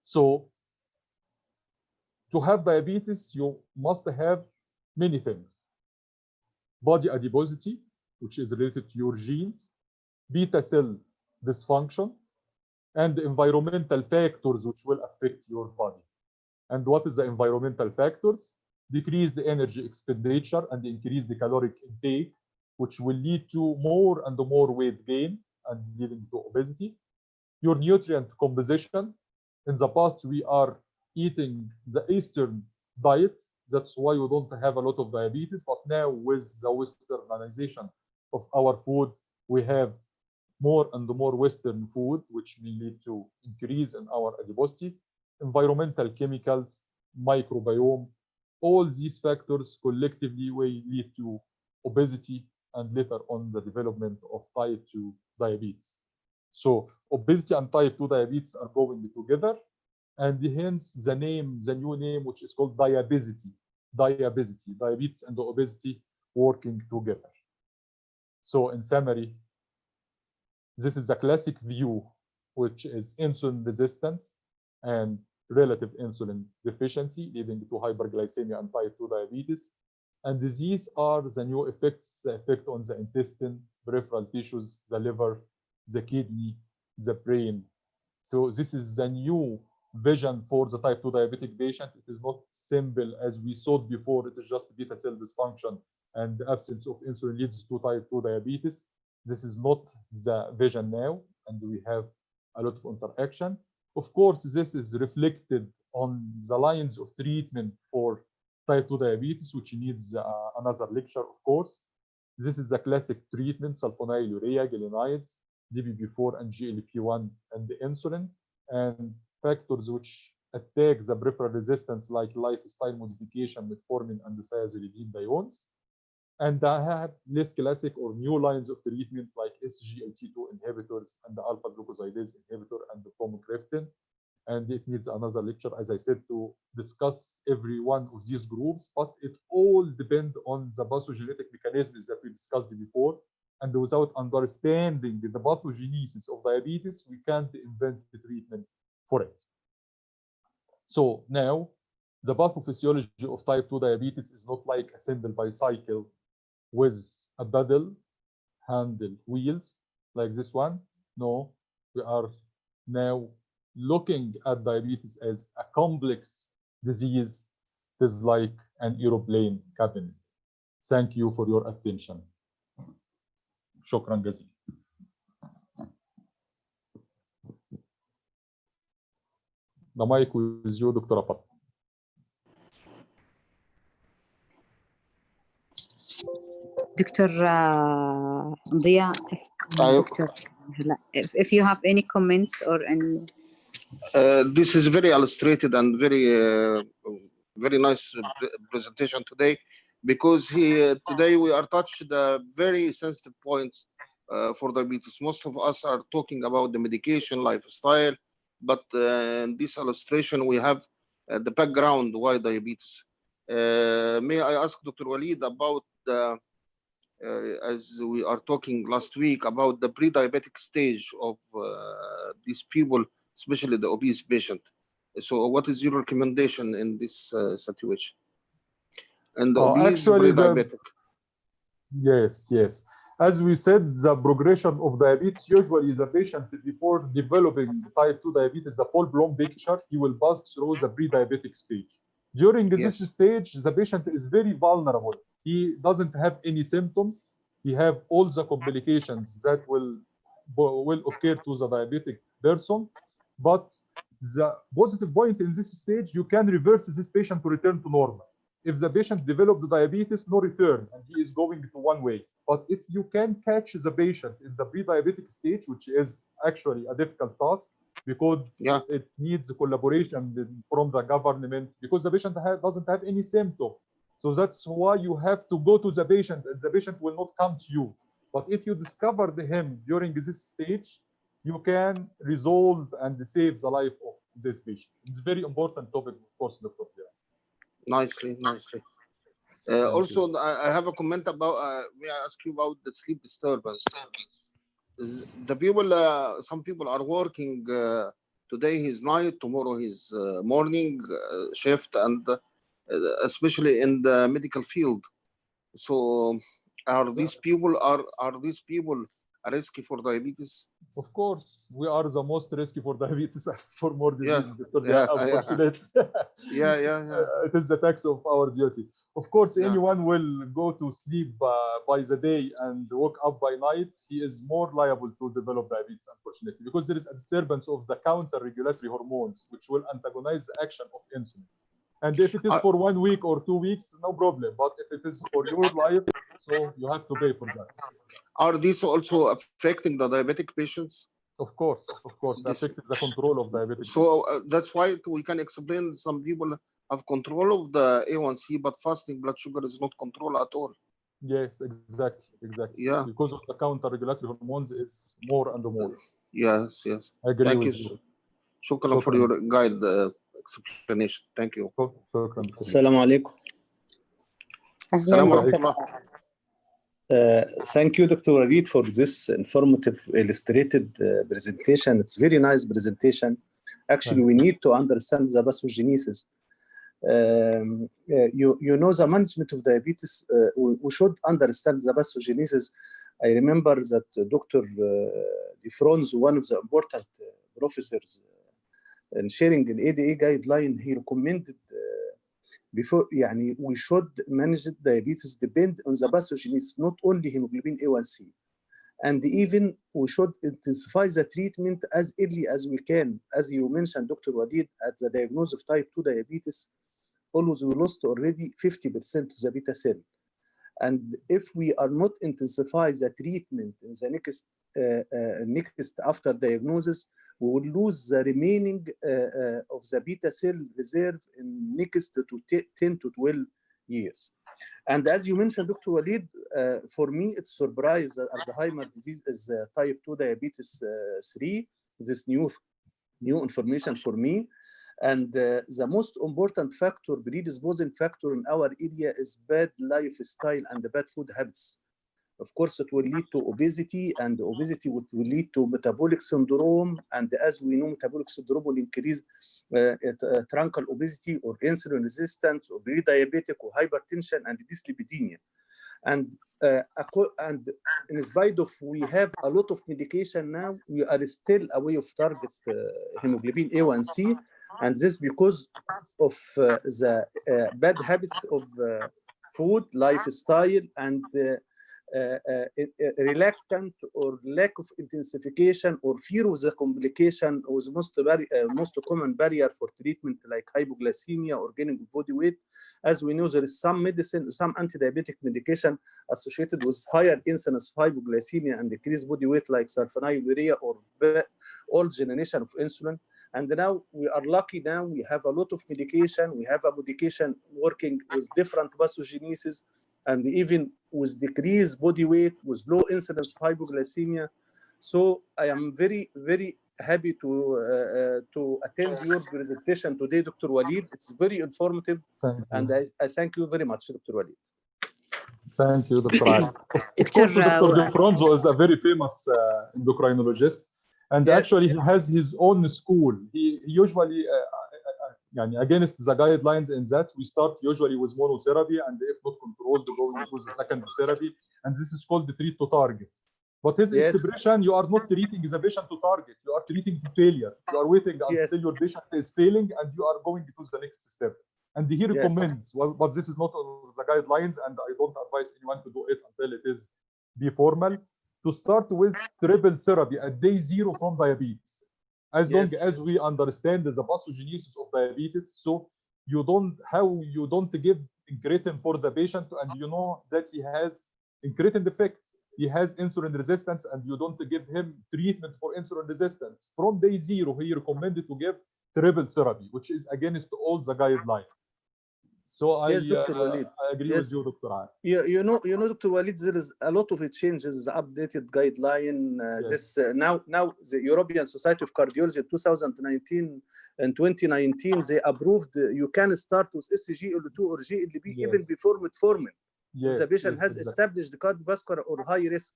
So to have diabetes, you must have many things. Body adiposity, which is related to your genes, beta cell dysfunction, and environmental factors which will affect your body. And what is the environmental factors? Decrease the energy expenditure and increase the caloric intake, which will lead to more and more weight gain and leading to obesity. Your nutrient composition. In the past, we are eating the Eastern diet. That's why we don't have a lot of diabetes. But now with the Westernization of our food, we have more and more Western food, which will lead to increase in our adiposity. Environmental chemicals, microbiome, all these factors collectively will lead to obesity and later on the development of type 2 diabetes. So obesity and type 2 diabetes are going together, and hence the name, the new name, which is called diabesity. Diabetes and obesity working together. So in summary, this is the classic view, which is insulin resistance and relative insulin deficiency, leading to hyperglycemia and type 2 diabetes. And these are the new effects, the effect on the intestine, peripheral tissues, the liver, the kidney, the brain. So this is the new vision for the type 2 diabetic patient. It is not simple as we thought before. It is just beta cell dysfunction and the absence of insulin leads to type 2 diabetes. This is not the vision now, and we have a lot of interaction. Of course, this is reflected on the lines of treatment for type 2 diabetes, which needs another lecture, of course. This is the classic treatment, sulfonylurea, galenides, DPP4 and GLP-1 and the insulin, and factors which attack the peripheral resistance like lifestyle modification, metformin and the thiazolidinediones. And I have less classic or new lines of treatment like SGLT2 inhibitors and the alpha glucosidase inhibitor and the bromocriptine. And it needs another lecture, as I said, to discuss every one of these groups, but it all depends on the pathogenetic mechanisms that we discussed before. And without understanding the pathogenesis of diabetes, we can't invent the treatment for it. So now, the pathophysiology of type 2 diabetes is not like a simple bicycle with a pedal, handle, wheels, like this one. No, we are now looking at diabetes as a complex disease. It is like an aeroplane cabin. Thank you for your attention. شكرا جزيلا. The mic with you, Dr. Afat. Dr. Dia, if you have any comments or any. This is very illustrated and very nice presentation today, because today we are touched the very sensitive points for diabetes. Most of us are talking about the medication, lifestyle, but in this illustration we have the background why diabetes. May I ask Dr. Walid about the, as we are talking last week about the pre-diabetic stage of these people, especially the obese patient. So what is your recommendation in this situation? And the obese pre-diabetic. Yes. As we said, the progression of diabetes, usually the patient before developing type 2 diabetes, the full-blown picture, he will pass through the pre-diabetic stage. During this stage, the patient is very vulnerable. He doesn't have any symptoms. He have all the complications that will occur to the diabetic person. But the positive point in this stage, you can reverse this patient to return to normal. If the patient developed diabetes, no return, and he is going to one way. But if you can catch the patient in the pre-diabetic stage, which is actually a difficult task, because it needs collaboration from the government, because the patient doesn't have any symptom. So that's why you have to go to the patient, and the patient will not come to you. But if you discovered him during this stage, you can resolve and save the life of this patient. It's a very important topic, of course, Dr. Nicely. Also, I have a comment about, may I ask you about the sleep disturbance? The people, some people are working, today is night, tomorrow is morning shift, and especially in the medical field. So are these people risky for diabetes? Of course, we are the most risky for diabetes and for more diseases. Unfortunately, it is the tax of our duty. Of course, anyone will go to sleep by the day and wake up by night. He is more liable to develop diabetes, unfortunately, because there is a disturbance of the counter-regulatory hormones, which will antagonize the action of insulin. And if it is for 1 week or 2 weeks, no problem. But if it is for your life, so you have to pay for that. Are these also affecting the diabetic patients? Of course, affecting the control of diabetes. So that's why we can explain some people have control of the A1C, but fasting blood sugar is not control at all. Yes, exactly. Yeah. Because of the counter-regulatory hormones is more and more. Yes. I agree Thank with you. you. Shukran for your guide explanation. Thank you. Shukran. Assalamu alaikum. Assalamu alaikum. Thank you, Dr. Walid, for this informative, illustrated presentation. It's very nice presentation. Actually, we need to understand the pathogenesis. You know, the management of diabetes, we should understand the pathogenesis. I remember that Dr. DeFronz, one of the important professors in sharing the ADA guideline, he recommended before, we should manage diabetes depend on the pathogenesis, not only hemoglobin A1C. And even we should intensify the treatment as early as we can. As you mentioned, Dr. Walid, at the diagnosis of type 2 diabetes, always we lost already 50% of the beta cell. And if we are not intensify the treatment in the next after diagnosis, we will lose the remaining of the beta cell reserve in next to 10 to 12 years. And as you mentioned, Dr. Walid, for me, it's surprise that Alzheimer disease is type 2 diabetes 3. This new information for me. And the most important factor, predisposing factor in our area is bad lifestyle and bad food habits. Of course, it will lead to obesity, and obesity will lead to metabolic syndrome. And as we know, metabolic syndrome will increase truncal obesity or insulin resistance or pre-diabetic or hypertension and dyslipidemia. And in spite of we have a lot of medication now, we are still away of target hemoglobin A1C. And this because of the bad habits of food, lifestyle, and reluctant or lack of intensification or fear of the complication was most common barrier for treatment, like hypoglycemia or gaining body weight. As we know, there is some medicine, some anti-diabetic medication associated with higher incidence of hypoglycemia and decreased body weight, like sulfonylurea or old generation of insulin. And now we are lucky. Now we have a lot of medication. We have a medication working with different pathogenesis, and even with decreased body weight, with low incidence of hypoglycemia. So I am very, very happy to attend your presentation today, Dr. Walid. It's very informative, and I thank you very much, Dr. Walid. Thank you, Dr. Ali. Dr. DeFronzo is a very famous endocrinologist, and actually he has his own school. He usually, against the guidelines in that, we start usually with monotherapy, and if not controlled, going into the second therapy, and this is called the treat to target. But his inspiration, you are not treating the patient to target, you are treating the failure. You are waiting until your patient is failing, and you are going to the next step. And he recommends, but this is not on the guidelines, and I don't advise anyone to do it until it is be formal, to start with triple therapy at day 0 from diabetes. As long as we understand the pathogenesis of diabetes, so you don't give incretin for the patient, and you know that he has incretin defect, he has insulin resistance, and you don't give him treatment for insulin resistance. From day 0, he recommended to give triple therapy, which is against all the guidelines. So Yes, Dr. Walid. I agree Yes. with you, Dr. Ali. You know, Dr. Walid, there is a lot of changes, the updated guideline. Yes. This now the European Society of Cardiology 2019 and 2019 they approved you can start with SGLT2 or GLP Yes. even before metformin. Yes, If the patient yes, has exactly. established cardiovascular or high risk.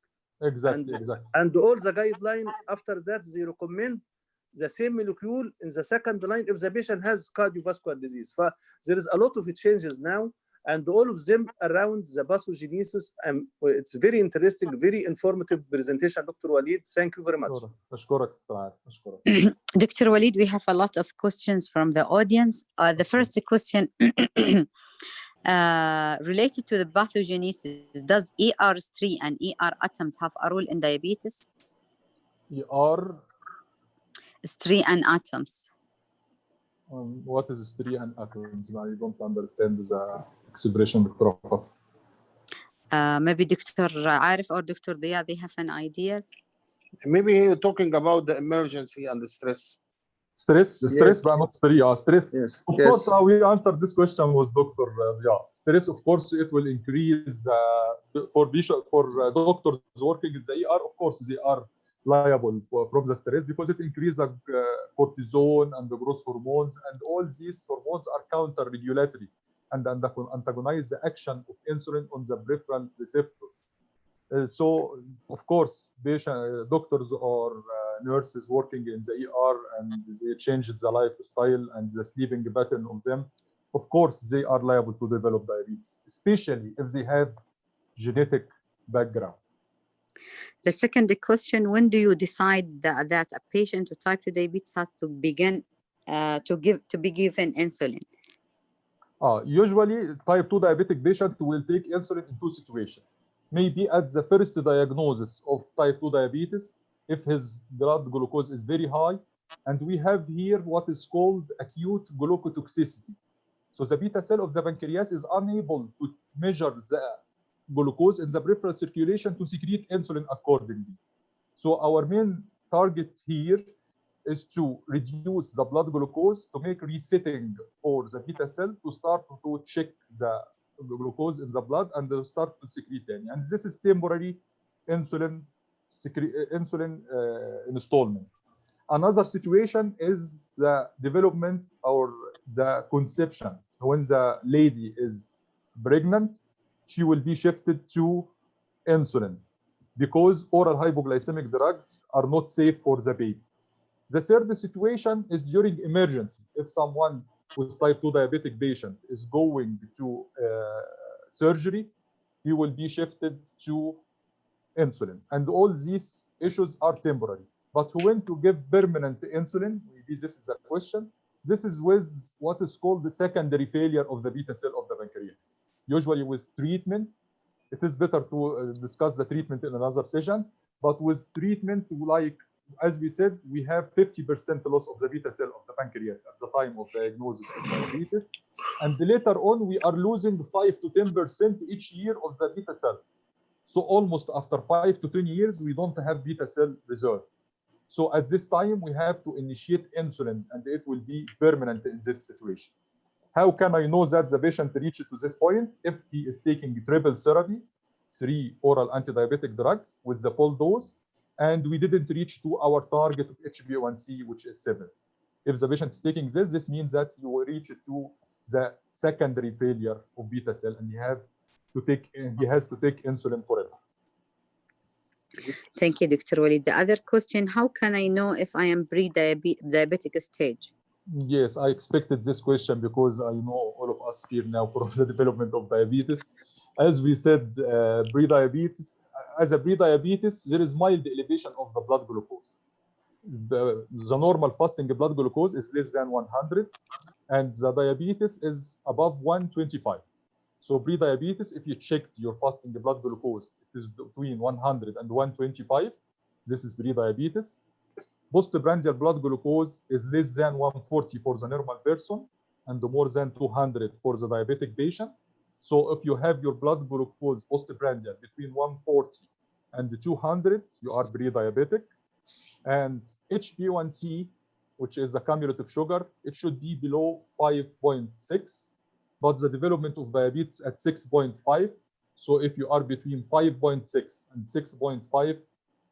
Exactly, exactly. And all the guideline after that they recommend the same molecule in the second line if the patient has cardiovascular disease. There is a lot of changes now, and all of them around the pathogenesis. It's very interesting, very informative presentation, Dr. Walid. Thank you very much. أشكرك دكتور عارف. أشكرك. Dr. Walid, we have a lot of questions from the audience. The first question related to the pathogenesis. Does ER3 and ER atoms have a role in diabetes? ER. Three and atoms. What is three and atoms? I don't understand the expression, Dr. Rafat. Maybe Dr. Arif or Dr. Dia, they have an idea. Maybe you're talking about the emergency and the stress. Stress, Yes. but not three. Stress. Yes. Of Yes. course, we answered this question with Dr. Dia. Stress, of course, it will increase for doctors working in the ER. Of course, they are liable from the stress because it increases cortisol and the growth hormones, and all these hormones are counter-regulatory and antagonize the action of insulin on the peripheral receptors. So, of course, doctors or nurses working in the ER and they changed the lifestyle and the sleeping pattern of them, of course, they are liable to develop diabetes, especially if they have genetic background. The second question, when do you decide that a patient with type 2 diabetes has to begin to be given insulin? Usually, type 2 diabetic patient will take insulin in two situations. Maybe at the first diagnosis of type 2 diabetes, if his blood glucose is very high, and we have here what is called acute glucotoxicity. So the beta cell of the pancreas is unable to measure the glucose in the peripheral circulation to secrete insulin accordingly. So our main target here is to reduce the blood glucose to make resetting for the beta cell to start to check the glucose in the blood and start to secrete any. And this is temporary insulin installment. Another situation is the development or the conception. So when the lady is pregnant, she will be shifted to insulin because oral hypoglycemic drugs are not safe for the baby. The third situation is during emergency. If someone with type 2 diabetic patient is going to surgery, he will be shifted to insulin. And all these issues are temporary. But when to give permanent insulin, maybe this is a question. This is with what is called the secondary failure of the beta cell of the pancreas. Usually with treatment, it is better to discuss the treatment in another session. But with treatment, like as we said, we have 50% loss of the beta cell of the pancreas at the time of diagnosis of diabetes. And later on, we are losing 5 to 10% each year of the beta cell. So almost after 5 to 10 years, we don't have beta cell reserve. So at this time, we have to initiate insulin, and it will be permanent in this situation. How can I know that the patient reached to this point? If he is taking triple therapy, 3 oral anti-diabetic drugs with the full dose, and we didn't reach to our target of HbA1c, which is 7. If the patient is taking this, this means that you will reach to the secondary failure of beta cell, and he has to take insulin forever. Thank you, Dr. Walid. The other question, how can I know if I am pre-diabetic stage? Yes, I expected this question because I know all of us here now from the development of diabetes. As we said, pre-diabetes, as a pre-diabetes, there is mild elevation of the blood glucose. The normal fasting blood glucose is less than 100, and the diabetes is above 125. So pre-diabetes, if you checked your fasting blood glucose, it is between 100 and 125. This is pre-diabetes. Postprandial blood glucose is less than 140 for the normal person and more than 200 for the diabetic patient. So if you have your blood glucose postprandial between 140 and 200, you are pre-diabetic. And HbA1c, which is a cumulative sugar, it should be below 5.6. but the development of diabetes at 6.5. So if you are between 5.6 and 6.5,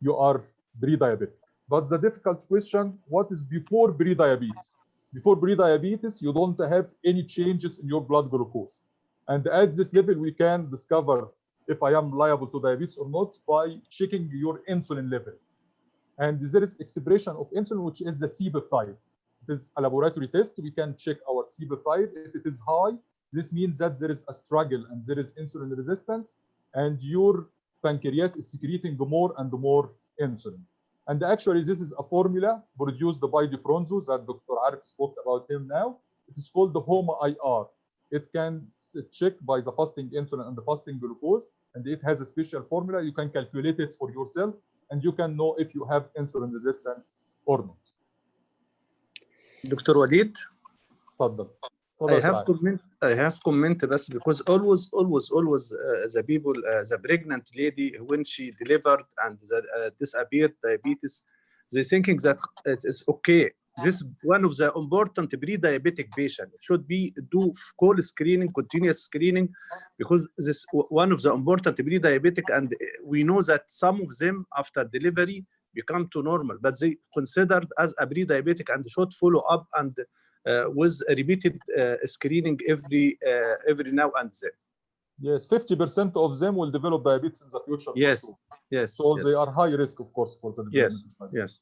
you are pre-diabetic. But the difficult question, what is before pre-diabetes? Before pre-diabetes, you don't have any changes in your blood glucose. And at this level, we can discover if I am liable to diabetes or not by checking your insulin level. And there is expression of insulin, which is the C peptide. It is a laboratory test. We can check our C peptide. If it is high, this means that there is a struggle and there is insulin resistance, and your pancreas is secreting more and more insulin. And actually, this is a formula produced by Defronzo that Dr. Arif spoke about him now. It is called the HOMA-IR. It can check by the fasting insulin and the fasting glucose, and it has a special formula. You can calculate it for yourself, and you can know if you have insulin resistance or not. Dr. Walid, تفضل. I have comment بس because always the people, the pregnant lady, when she delivered and disappeared diabetes, they thinking that it is okay. This one of the important pre-diabetic patient should be do call screening, continuous screening, because this one of the important pre-diabetic, and we know that some of them after delivery become to normal, but they considered as a pre-diabetic and should follow up and with repeated screening every now and then. Yes, 50% of them will develop diabetes in the future. Yes, yes. So yes. they are high risk, of course, for the development. Yes, yes.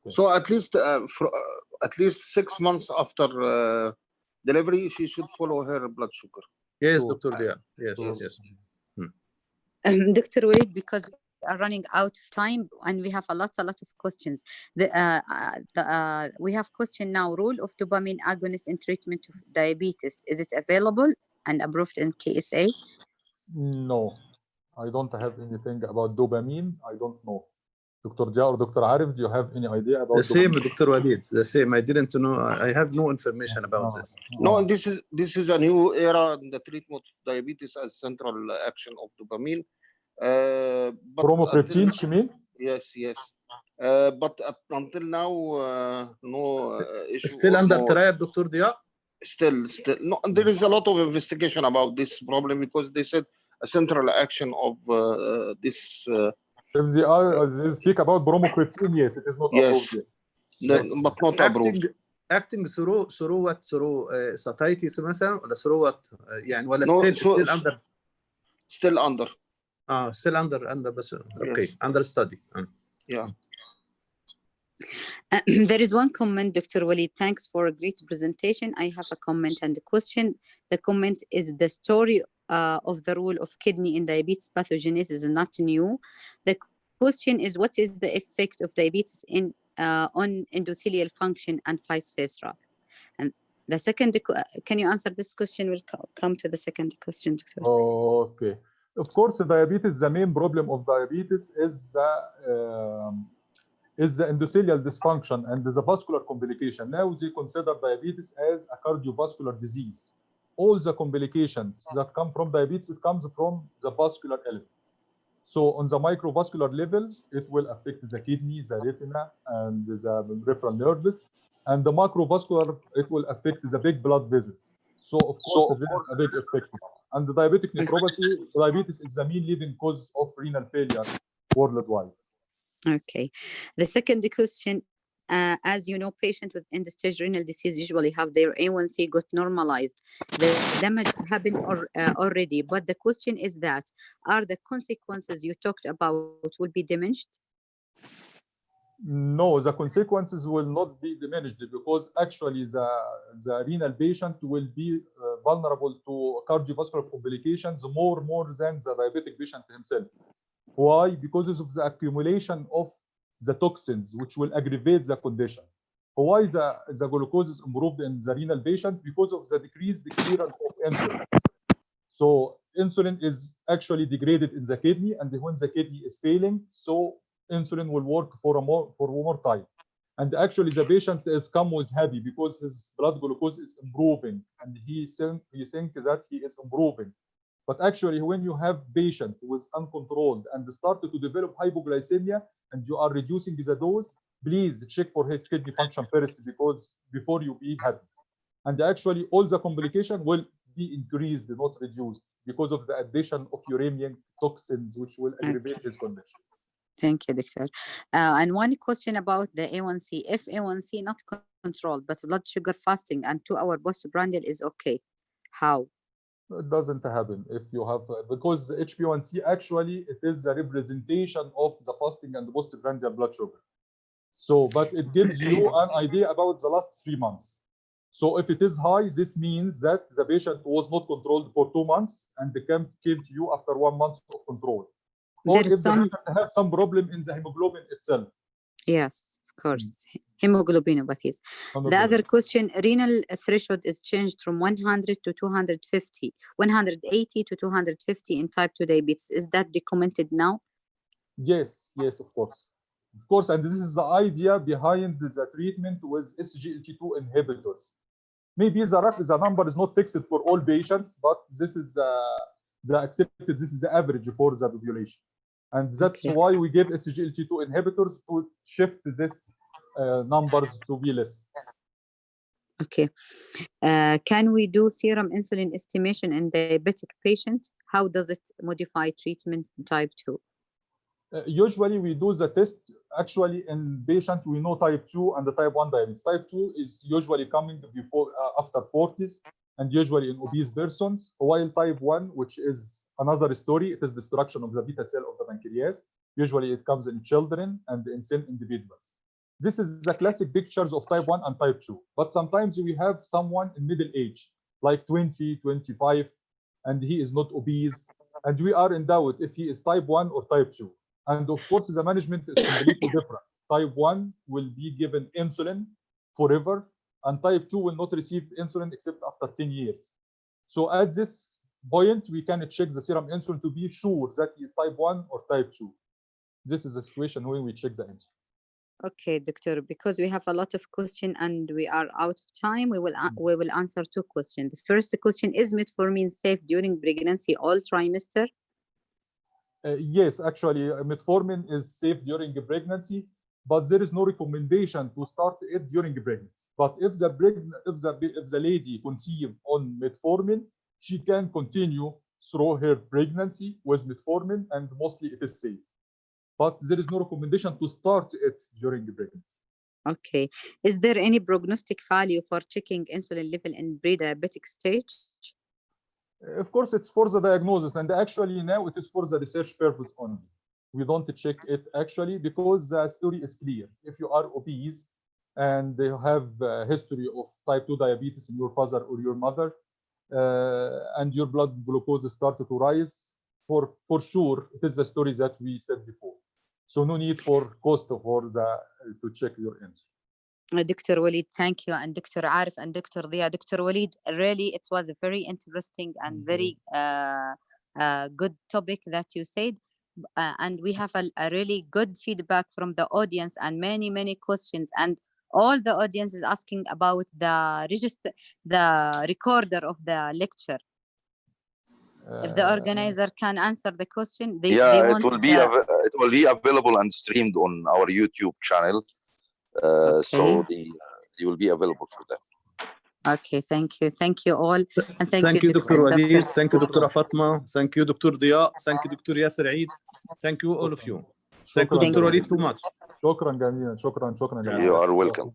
Okay. So at least 6 months after delivery, she should follow her blood sugar. Yes, Sure. Dr. Dia. Yes, Sure. yes. Dr. Walid, because we are running out of time and we have a lot of questions. We have question now, role of dopamine agonist in treatment of diabetes. Is it available and approved in KSA? No, I don't have anything about dopamine. I don't know. Dr. Dia or Dr. Arif, do you have any idea about The same, dopamine? Dr. Walid. The same. I didn't know. I have no information about this. No, this is a new era in the treatment of diabetes as central action of dopamine. But Bromocriptine, she mean? Yes. But until now, no issue. Still under trial, Dr. Dia? Still, no. There is a lot of investigation about this problem because they said a central action of this. If they speak about bromocriptine, yes, it is not approved yet. But not approved. Acting through what? Through satiety مثلا ولا through what? يعني ولا No, still under? Still under. Still under بس. Okay, Yes. under study. Yeah. There is one comment, Dr. Walid. Thanks for a great presentation. I have a comment and a question. The comment is the story of the role of kidney in diabetes pathogenesis is not new. The question is, what is the effect of diabetes on endothelial function and vice versa? And the second, can you answer this question? We'll come to the second question, Dr. Okay. Of course, diabetes, the main problem of diabetes is the endothelial dysfunction and the vascular complication. Now they consider diabetes as a cardiovascular disease. All the complications that come from diabetes, it comes from the vascular element. So on the microvascular level, it will affect the kidney, the retina, and the peripheral nerves. And the macrovascular, it will affect the big blood vessels. So of course, there is a big effect. And the diabetic nephropathy, diabetes is the main leading cause of renal failure worldwide. Okay. The second question, as you know, patients with end-stage renal disease usually have their A1C got normalized. The damage happened already, but the question is that, are the consequences you talked about will be diminished? No, the consequences will not be diminished because actually the renal patient will be vulnerable to cardiovascular complications more than the diabetic patient himself. Why? Because of the accumulation of the toxins, which will aggravate the condition. Why the glucose is improved in the renal patient? Because of the decreased clearance of insulin. So insulin is actually degraded in the kidney, and when the kidney is failing, so insulin will work for more time. And actually the patient is come with happy because his blood glucose is improving, and he think that he is improving. But actually, when you have patient who is uncontrolled and started to develop hypoglycemia and you are reducing the dose, please check for his kidney function first before you be happy. And actually, all the complication will be increased, not reduced, because of the addition of uremic toxins, which will aggravate his condition. Thank you, Doctor. And one question about the A1C. If A1C not controlled, but blood sugar fasting and 2-hour postprandial is okay, how? It doesn't happen if you have, because the HbA1c actually it is the representation of the fasting and the postprandial blood sugar. So, but it gives you an idea about the last 3 months. So if it is high, this means that the patient was not controlled for 2 months and came to you after 1 month of control. Or if the patient had some problem in the hemoglobin itself. Yes, of course. Hemoglobinopathies. The other question, renal threshold is changed from 100 to 250, 180 to 250 in type 2 diabetes. Is that documented now? Yes, yes, of course. Of course, and this is the idea behind the treatment with SGLT2 inhibitors. Maybe the number is not fixed for all patients, but this is the accepted, this is the average for the population. And that's why we give SGLT2 inhibitors to shift this numbers to be less. Okay. Can we do serum insulin estimation in diabetic patient? How does it modify treatment in type 2? Usually we do the test actually in patient we know type 2 and the type 1 diabetes. Type 2 is usually coming before after 40s and usually in obese persons, while type 1, which is another story, it is destruction of the beta cell of the pancreas. Usually it comes in children and in thin individuals. This is the classic pictures of type 1 and type 2. But sometimes we have someone in middle age, like 20, 25, and he is not obese. And we are in doubt if he is type 1 or type 2. And of course, the management is completely different. Type 1 will be given insulin forever, and type 2 will not receive insulin except after 10 years. So at this point, we can check the serum insulin to be sure that he is type 1 or type 2. This is the situation when we check the insulin. Okay, Doctor, because we have a lot of questions and we are out of time, we will answer 2 questions. The first question, is metformin safe during pregnancy all trimester? Yes, actually, metformin is safe during pregnancy, but there is no recommendation to start it during pregnancy. But if the lady conceives on metformin, she can continue through her pregnancy with metformin, and mostly it is safe. But there is no recommendation to start it during pregnancy. Okay. Is there any prognostic value for checking insulin level in pre-diabetic stage? Of course, it's for the diagnosis, and actually now it is for the research purpose only. We don't check it actually because the story is clear. If you are obese and you have a history of type 2 diabetes in your father or your mother, and your blood glucose started to rise, for sure, it is the story that we said before. So no need for cost to check your insulin. Dr. Walid, thank you, and Dr. Arif and Dr. Dia. Dr. Walid, really, it was a very interesting and very good topic that you said. And we have a really good feedback from the audience and many questions. And all the audience is asking about the recorder of the lecture. If the organizer can answer the question, they want it will be available and streamed on our YouTube channel. So they will be available for them. Okay, thank you all, and thank you Dr. Walid, thank you Dr. Fatma, thank you Dr. Dia, thank you Dr. Yasser Eid, thank you all of you. Thank you Dr. Walid too much. شكرا جميلا. شكرا You are welcome.